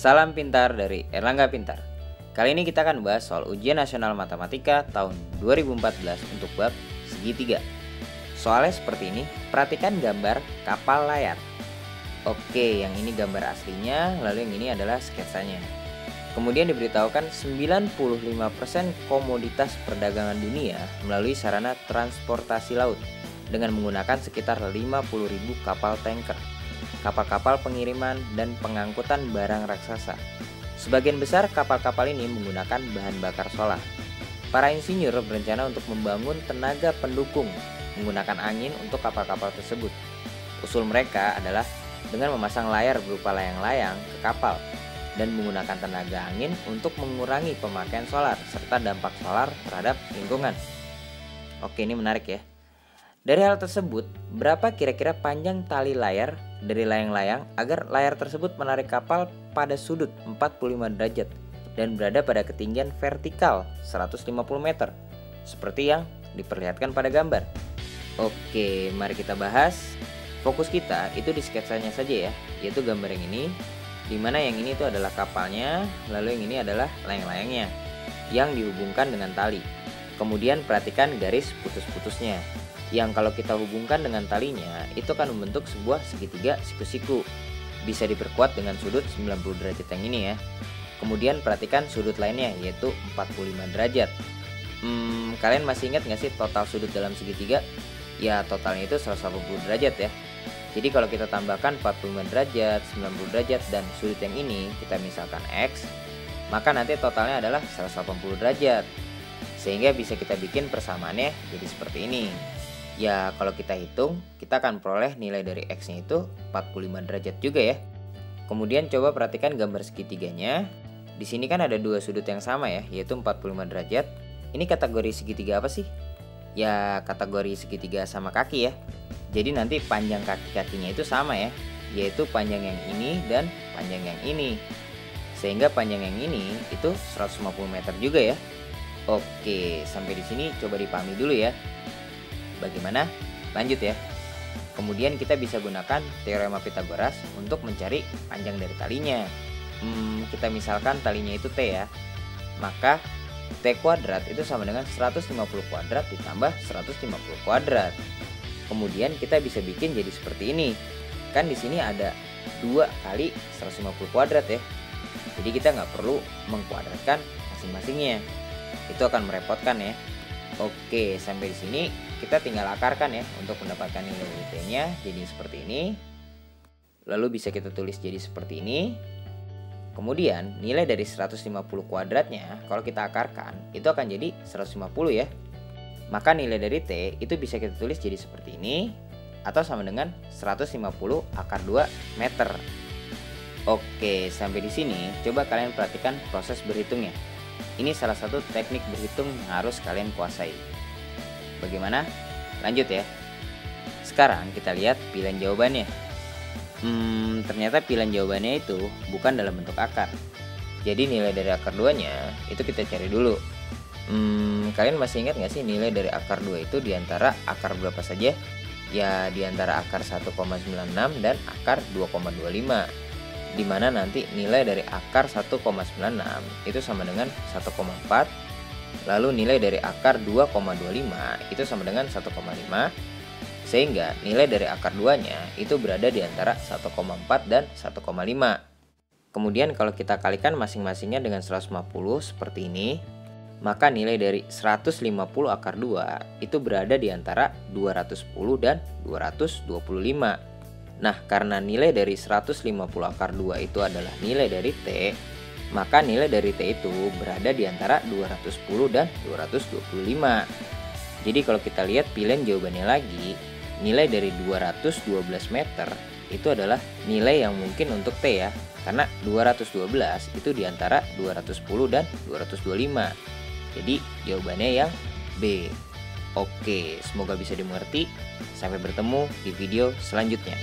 Salam pintar dari Erlangga Pintar. Kali ini kita akan bahas soal ujian nasional matematika tahun 2014 untuk bab segitiga. Soalnya seperti ini, perhatikan gambar kapal layar. Oke, yang ini gambar aslinya, lalu yang ini adalah sketsanya. Kemudian diberitahukan 95% komoditas perdagangan dunia melalui sarana transportasi laut dengan menggunakan sekitar 50.000 kapal tanker, kapal-kapal pengiriman dan pengangkutan barang raksasa. Sebagian besar kapal-kapal ini menggunakan bahan bakar solar. Para insinyur berencana untuk membangun tenaga pendukung menggunakan angin untuk kapal-kapal tersebut. Usul mereka adalah dengan memasang layar berupa layang-layang ke kapal dan menggunakan tenaga angin untuk mengurangi pemakaian solar serta dampak solar terhadap lingkungan. Oke, ini menarik ya. Dari hal tersebut, berapa kira-kira panjang tali layar dari layang-layang agar layar tersebut menarik kapal pada sudut 45 derajat dan berada pada ketinggian vertikal 150 meter, seperti yang diperlihatkan pada gambar. Oke, mari kita bahas. Fokus kita itu di sketsanya saja ya, yaitu gambar yang ini, dimana yang ini itu adalah kapalnya, lalu yang ini adalah layang-layangnya yang dihubungkan dengan tali. Kemudian perhatikan garis putus-putusnya, yang kalau kita hubungkan dengan talinya itu akan membentuk sebuah segitiga siku-siku. Bisa diperkuat dengan sudut 90 derajat yang ini ya. Kemudian perhatikan sudut lainnya, yaitu 45 derajat. Kalian masih ingat gak sih total sudut dalam segitiga? Ya, totalnya itu 180 derajat ya. Jadi kalau kita tambahkan 45 derajat, 90 derajat, dan sudut yang ini kita misalkan X, maka nanti totalnya adalah 180 derajat. Sehingga bisa kita bikin persamaannya jadi seperti ini. Ya, kalau kita hitung, kita akan peroleh nilai dari X-nya itu 45 derajat juga ya. Kemudian coba perhatikan gambar segitiganya. Di sini kan ada dua sudut yang sama ya, yaitu 45 derajat. Ini kategori segitiga apa sih? Ya, kategori segitiga sama kaki ya. Jadi nanti panjang kaki-kakinya itu sama ya, yaitu panjang yang ini dan panjang yang ini. Sehingga panjang yang ini itu 150 meter juga ya. Oke, sampai di sini coba dipahami dulu ya. Bagaimana? Lanjut ya. Kemudian kita bisa gunakan teorema Pythagoras untuk mencari panjang dari talinya. Kita misalkan talinya itu T ya. Maka T kuadrat itu sama dengan 150 kuadrat ditambah 150 kuadrat. Kemudian kita bisa bikin jadi seperti ini. Kan di sini ada 2 kali 150 kuadrat ya. Jadi kita nggak perlu mengkuadratkan masing-masingnya. Itu akan merepotkan ya. Oke, sampai di sini kita tinggal akarkan ya untuk mendapatkan nilai T-nya jadi seperti ini. Lalu bisa kita tulis jadi seperti ini. Kemudian nilai dari 150 kuadratnya kalau kita akarkan itu akan jadi 150 ya. Maka nilai dari T itu bisa kita tulis jadi seperti ini, atau sama dengan 150 akar 2 meter. Oke, sampai di sini coba kalian perhatikan proses berhitungnya. Ini salah satu teknik berhitung yang harus kalian kuasai. Bagaimana? Lanjut ya. Sekarang kita lihat pilihan jawabannya. Ternyata pilihan jawabannya itu bukan dalam bentuk akar. Jadi nilai dari akar 2-nya itu kita cari dulu. Kalian masih ingat gak sih nilai dari akar 2 itu diantara akar berapa saja? Ya, diantara akar 1,96 dan akar 2,25. Dimana nanti nilai dari akar 1,96 itu sama dengan 1,4. Lalu nilai dari akar 2,25 itu sama dengan 1,5. Sehingga nilai dari akar 2-nya itu berada di antara 1,4 dan 1,5. Kemudian kalau kita kalikan masing-masingnya dengan 150 seperti ini, maka nilai dari 150 akar 2 itu berada di antara 210 dan 225. Nah, karena nilai dari 150 akar 2 itu adalah nilai dari T, maka nilai dari T itu berada di antara 210 dan 225. Jadi kalau kita lihat pilihan jawabannya lagi, nilai dari 212 meter itu adalah nilai yang mungkin untuk T ya. Karena 212 itu di antara 210 dan 225. Jadi jawabannya yang B. Oke, semoga bisa dimengerti. Sampai bertemu di video selanjutnya.